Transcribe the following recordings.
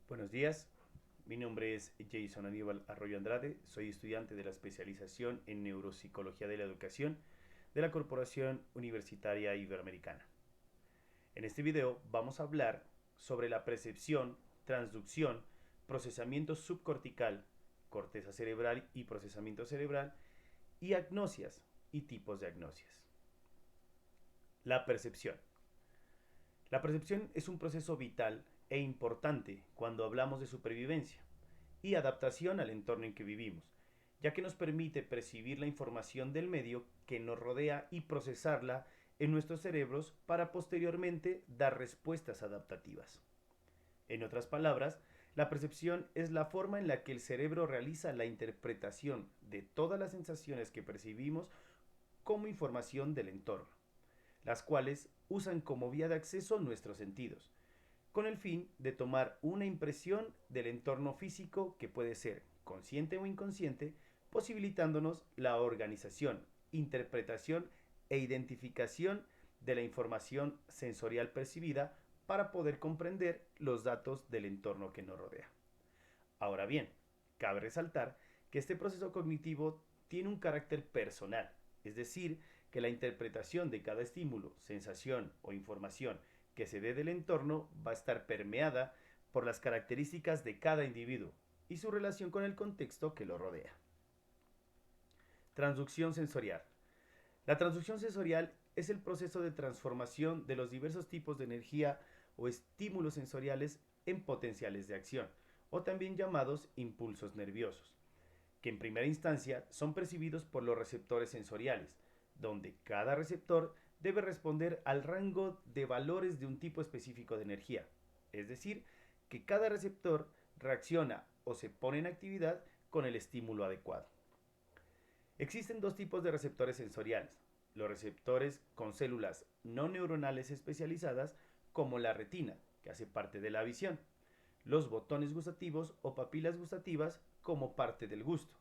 Buenos días, mi nombre es Jason Aníbal Arroyo Andrade, soy estudiante de la especialización en Neuropsicología de la Educación de la Corporación Universitaria Iberoamericana. En este video vamos a hablar sobre la percepción, transducción, procesamiento subcortical, corteza cerebral y procesamiento cerebral y agnosias y tipos de agnosias. La percepción. La percepción es un proceso vital e importante cuando hablamos de supervivencia y adaptación al entorno en que vivimos, ya que nos permite percibir la información del medio que nos rodea y procesarla en nuestros cerebros para posteriormente dar respuestas adaptativas. En otras palabras, la percepción es la forma en la que el cerebro realiza la interpretación de todas las sensaciones que percibimos como información del entorno, las cuales usan como vía de acceso nuestros sentidos, con el fin de tomar una impresión del entorno físico que puede ser consciente o inconsciente, posibilitándonos la organización, interpretación e identificación de la información sensorial percibida para poder comprender los datos del entorno que nos rodea. Ahora bien, cabe resaltar que este proceso cognitivo tiene un carácter personal, es decir, que la interpretación de cada estímulo, sensación o información que se dé del entorno va a estar permeada por las características de cada individuo y su relación con el contexto que lo rodea. Transducción sensorial. La transducción sensorial es el proceso de transformación de los diversos tipos de energía o estímulos sensoriales en potenciales de acción, o también llamados impulsos nerviosos, que en primera instancia son percibidos por los receptores sensoriales, donde cada receptor debe responder al rango de valores de un tipo específico de energía, es decir, que cada receptor reacciona o se pone en actividad con el estímulo adecuado. Existen dos tipos de receptores sensoriales: los receptores con células no neuronales especializadas, como la retina, que hace parte de la visión, los botones gustativos o papilas gustativas como parte del gusto,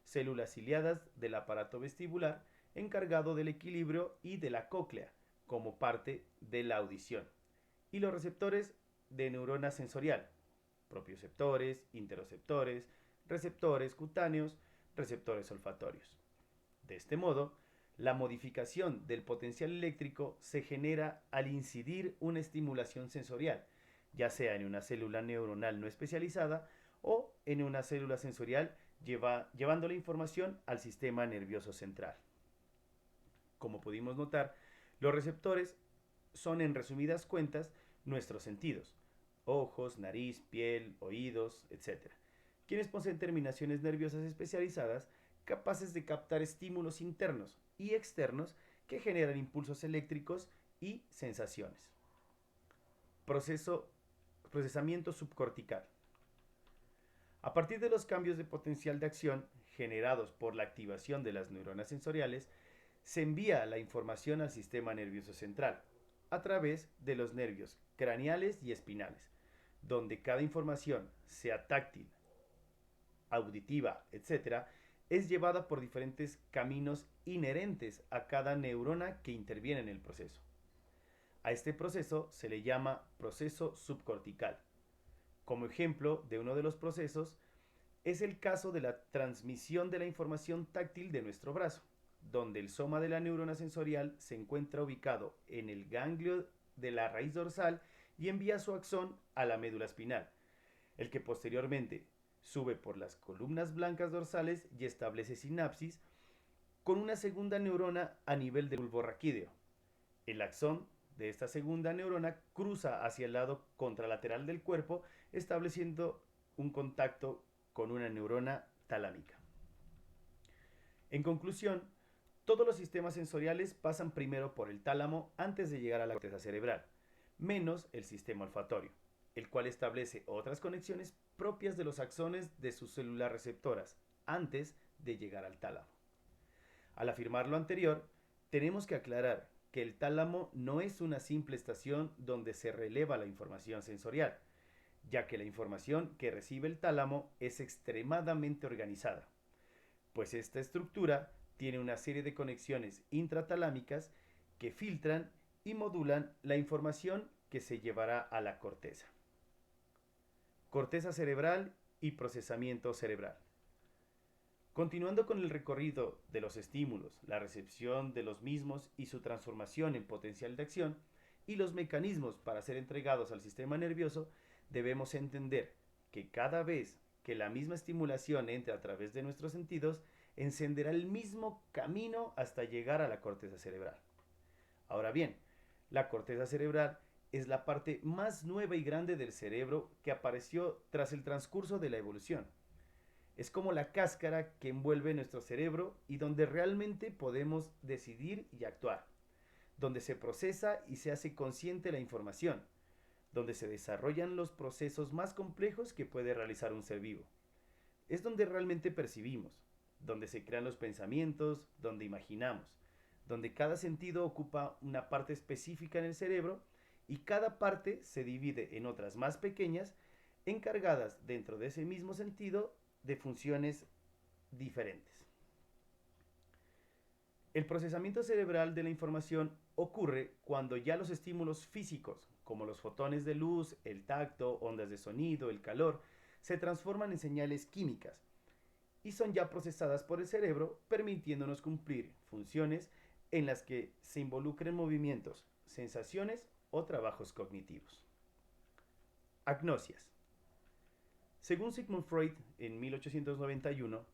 células ciliadas del aparato vestibular encargado del equilibrio y de la cóclea como parte de la audición, y los receptores de neurona sensorial, propioceptores, interoceptores, receptores cutáneos, receptores olfatorios. De este modo, la modificación del potencial eléctrico se genera al incidir una estimulación sensorial, ya sea en una célula neuronal no especializada o en una célula sensorial llevando la información al sistema nervioso central. Como pudimos notar, los receptores son, en resumidas cuentas, nuestros sentidos: ojos, nariz, piel, oídos, etc., quienes poseen terminaciones nerviosas especializadas capaces de captar estímulos internos y externos que generan impulsos eléctricos y sensaciones. Proceso, procesamiento subcortical. A partir de los cambios de potencial de acción generados por la activación de las neuronas sensoriales, se envía la información al sistema nervioso central a través de los nervios craneales y espinales, donde cada información, sea táctil, auditiva, etc., es llevada por diferentes caminos inherentes a cada neurona que interviene en el proceso. A este proceso se le llama proceso subcortical. Como ejemplo de uno de los procesos es el caso de la transmisión de la información táctil de nuestro brazo, donde el soma de la neurona sensorial se encuentra ubicado en el ganglio de la raíz dorsal y envía su axón a la médula espinal, el que posteriormente sube por las columnas blancas dorsales y establece sinapsis con una segunda neurona a nivel del bulbo raquídeo. El axón de esta segunda neurona cruza hacia el lado contralateral del cuerpo, estableciendo un contacto con una neurona talámica. En conclusión, todos los sistemas sensoriales pasan primero por el tálamo antes de llegar a la corteza cerebral, menos el sistema olfatorio, el cual establece otras conexiones propias de los axones de sus células receptoras antes de llegar al tálamo. Al afirmar lo anterior, tenemos que aclarar que el tálamo no es una simple estación donde se releva la información sensorial, ya que la información que recibe el tálamo es extremadamente organizada, pues esta estructura tiene una serie de conexiones intratalámicas que filtran y modulan la información que se llevará a la corteza. corteza cerebral y procesamiento cerebral. Continuando con el recorrido de los estímulos, la recepción de los mismos y su transformación en potencial de acción, y los mecanismos para ser entregados al sistema nervioso, debemos entender que cada vez que la misma estimulación entre a través de nuestros sentidos, encenderá el mismo camino hasta llegar a la corteza cerebral. Ahora bien, la corteza cerebral es la parte más nueva y grande del cerebro que apareció tras el transcurso de la evolución. Es como la cáscara que envuelve nuestro cerebro y donde realmente podemos decidir y actuar, donde se procesa y se hace consciente la información, donde se desarrollan los procesos más complejos que puede realizar un ser vivo. Es donde realmente percibimos, donde se crean los pensamientos, donde imaginamos, donde cada sentido ocupa una parte específica en el cerebro y cada parte se divide en otras más pequeñas encargadas dentro de ese mismo sentido de funciones diferentes. El procesamiento cerebral de la información ocurre cuando ya los estímulos físicos, como los fotones de luz, el tacto, ondas de sonido, el calor, se transforman en señales químicas y son ya procesadas por el cerebro, permitiéndonos cumplir funciones en las que se involucren movimientos, sensaciones o trabajos cognitivos. Agnosias. Según Sigmund Freud, en 1891,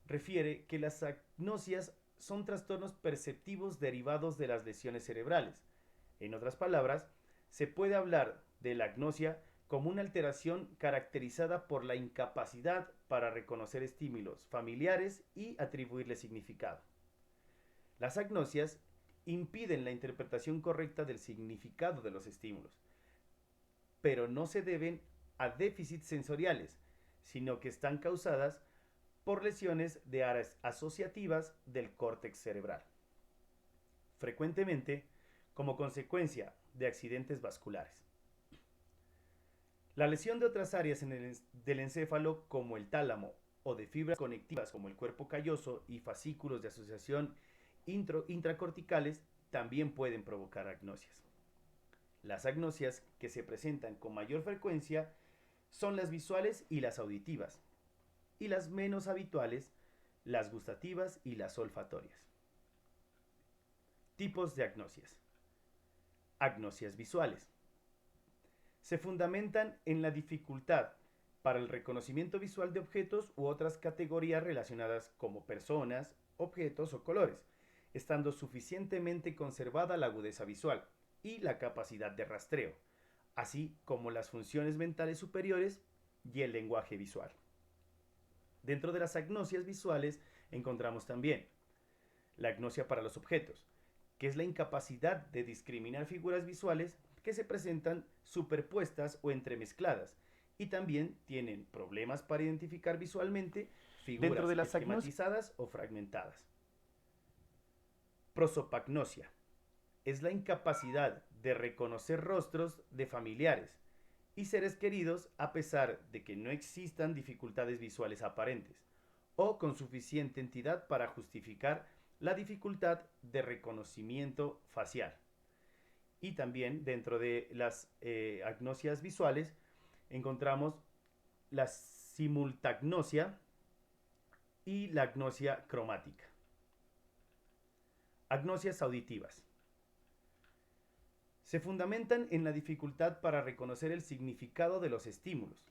refiere que las agnosias son trastornos perceptivos derivados de las lesiones cerebrales. En otras palabras, se puede hablar de la agnosia como una alteración caracterizada por la incapacidad para reconocer estímulos familiares y atribuirle significado. Las agnosias impiden la interpretación correcta del significado de los estímulos, pero no se deben a déficits sensoriales, sino que están causadas por lesiones de áreas asociativas del córtex cerebral, frecuentemente como consecuencia de accidentes vasculares. La lesión de otras áreas del encéfalo, como el tálamo, o de fibras conectivas como el cuerpo calloso y fascículos de asociación intracorticales, también pueden provocar agnosias. Las agnosias que se presentan con mayor frecuencia son las visuales y las auditivas, y las menos habituales, las gustativas y las olfatorias. Tipos de agnosias. Agnosias visuales. Se fundamentan en la dificultad para el reconocimiento visual de objetos u otras categorías relacionadas como personas, objetos o colores, estando suficientemente conservada la agudeza visual y la capacidad de rastreo, así como las funciones mentales superiores y el lenguaje visual. Dentro de las agnosias visuales encontramos también la agnosia para los objetos, que es la incapacidad de discriminar figuras visuales que se presentan superpuestas o entremezcladas, y también tienen problemas para identificar visualmente figuras dentro de las esquematizadas o fragmentadas. Prosopagnosia es la incapacidad de reconocer rostros de familiares y seres queridos a pesar de que no existan dificultades visuales aparentes o con suficiente entidad para justificar la dificultad de reconocimiento facial. Y también dentro de las agnosias visuales encontramos la simultagnosia y la agnosia cromática. Agnosias auditivas. Se fundamentan en la dificultad para reconocer el significado de los estímulos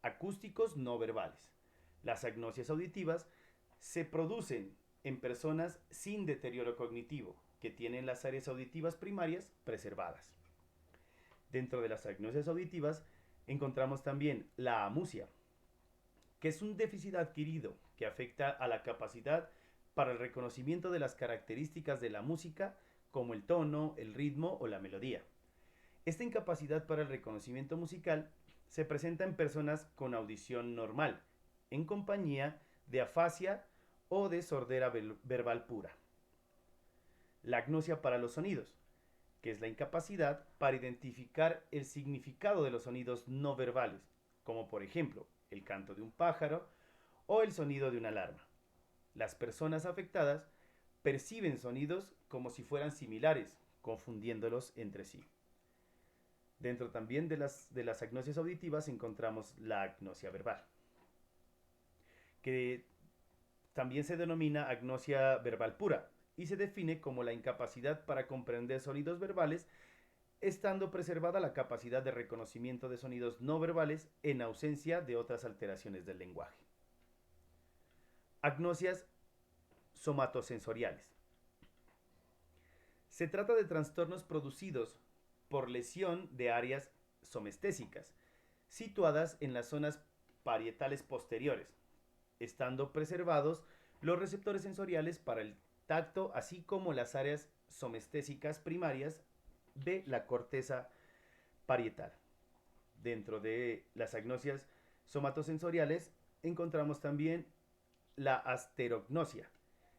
acústicos no verbales. Las agnosias auditivas se producen en personas sin deterioro cognitivo, que tienen las áreas auditivas primarias preservadas. Dentro de las agnosias auditivas encontramos también la amusia, que es un déficit adquirido que afecta a la capacidad para el reconocimiento de las características de la música, como el tono, el ritmo o la melodía. Esta incapacidad para el reconocimiento musical se presenta en personas con audición normal, en compañía de afasia o de sordera verbal pura. La agnosia para los sonidos, que es la incapacidad para identificar el significado de los sonidos no verbales, como por ejemplo el canto de un pájaro o el sonido de una alarma. Las personas afectadas perciben sonidos como si fueran similares, confundiéndolos entre sí. Dentro también de las agnosias auditivas encontramos la agnosia verbal, que también se denomina agnosia verbal pura y se define como la incapacidad para comprender sonidos verbales, estando preservada la capacidad de reconocimiento de sonidos no verbales en ausencia de otras alteraciones del lenguaje. Agnosias somatosensoriales. Se trata de trastornos producidos por lesión de áreas somestésicas, situadas en las zonas parietales posteriores, estando preservados los receptores sensoriales para el tacto, así como las áreas somestésicas primarias de la corteza parietal. Dentro de las agnosias somatosensoriales encontramos también la asterognosia,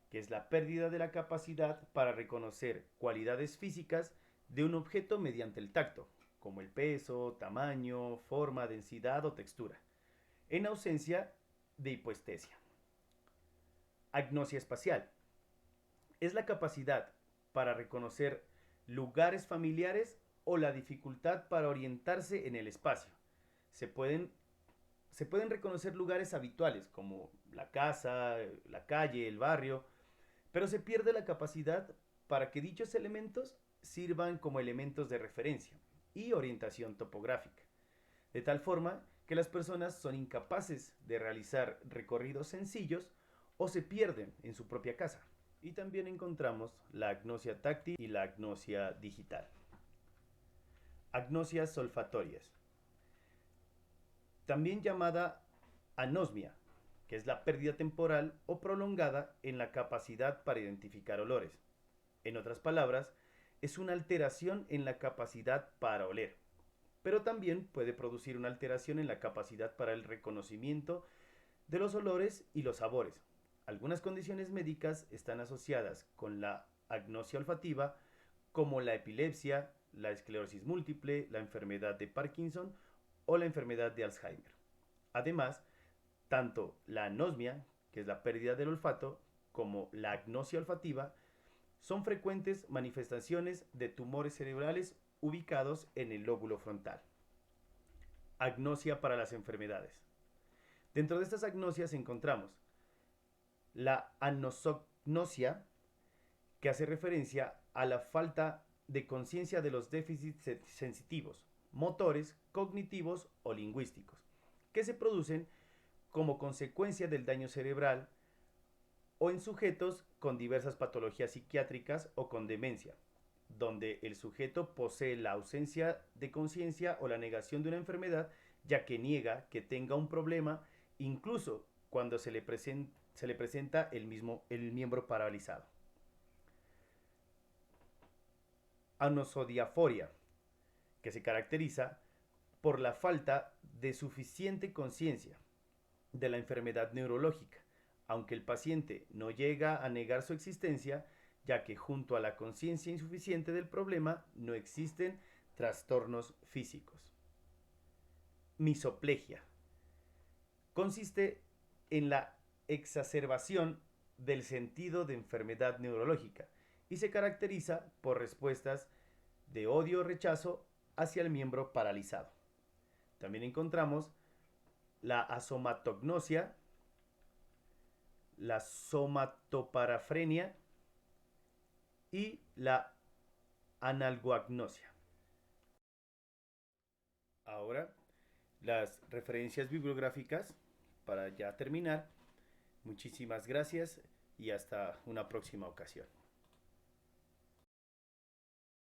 que es la pérdida de la capacidad para reconocer cualidades físicas de un objeto mediante el tacto, como el peso, tamaño, forma, densidad o textura, en ausencia de hipoestesia. Agnosia espacial es la capacidad para reconocer lugares familiares o la dificultad para orientarse en el espacio. Se pueden, se pueden reconocer lugares habituales como la casa, la calle, el barrio, pero se pierde la capacidad para que dichos elementos sirvan como elementos de referencia y orientación topográfica, de tal forma que las personas son incapaces de realizar recorridos sencillos o se pierden en su propia casa. Y también encontramos la agnosia táctil y la agnosia digital. Agnosias olfatorias, también llamada anosmia, que es la pérdida temporal o prolongada en la capacidad para identificar olores. En otras palabras, es una alteración en la capacidad para oler, pero también puede producir una alteración en la capacidad para el reconocimiento de los olores y los sabores. Algunas condiciones médicas están asociadas con la agnosia olfativa, como la epilepsia, la esclerosis múltiple, la enfermedad de Parkinson o la enfermedad de Alzheimer. Además, tanto la anosmia, que es la pérdida del olfato, como la agnosia olfativa son frecuentes manifestaciones de tumores cerebrales ubicados en el lóbulo frontal. Agnosia para las enfermedades. Dentro de estas agnosias encontramos la anosognosia, que hace referencia a la falta de conciencia de los déficits sensitivos, motores, cognitivos o lingüísticos, que se producen como consecuencia del daño cerebral o en sujetos con diversas patologías psiquiátricas o con demencia, donde el sujeto posee la ausencia de conciencia o la negación de una enfermedad, ya que niega que tenga un problema incluso cuando se le presenta el miembro paralizado. Anosodiaforia, que se caracteriza por la falta de suficiente conciencia de la enfermedad neurológica, aunque el paciente no llega a negar su existencia, ya que junto a la conciencia insuficiente del problema no existen trastornos físicos. Misoplegia consiste en la exacerbación del sentido de enfermedad neurológica y se caracteriza por respuestas de odio o rechazo hacia el miembro paralizado. También encontramos la asomatognosia, la somatoparafrenia y la analgoagnosia. Ahora, las referencias bibliográficas para ya terminar. Muchísimas gracias y hasta una próxima ocasión.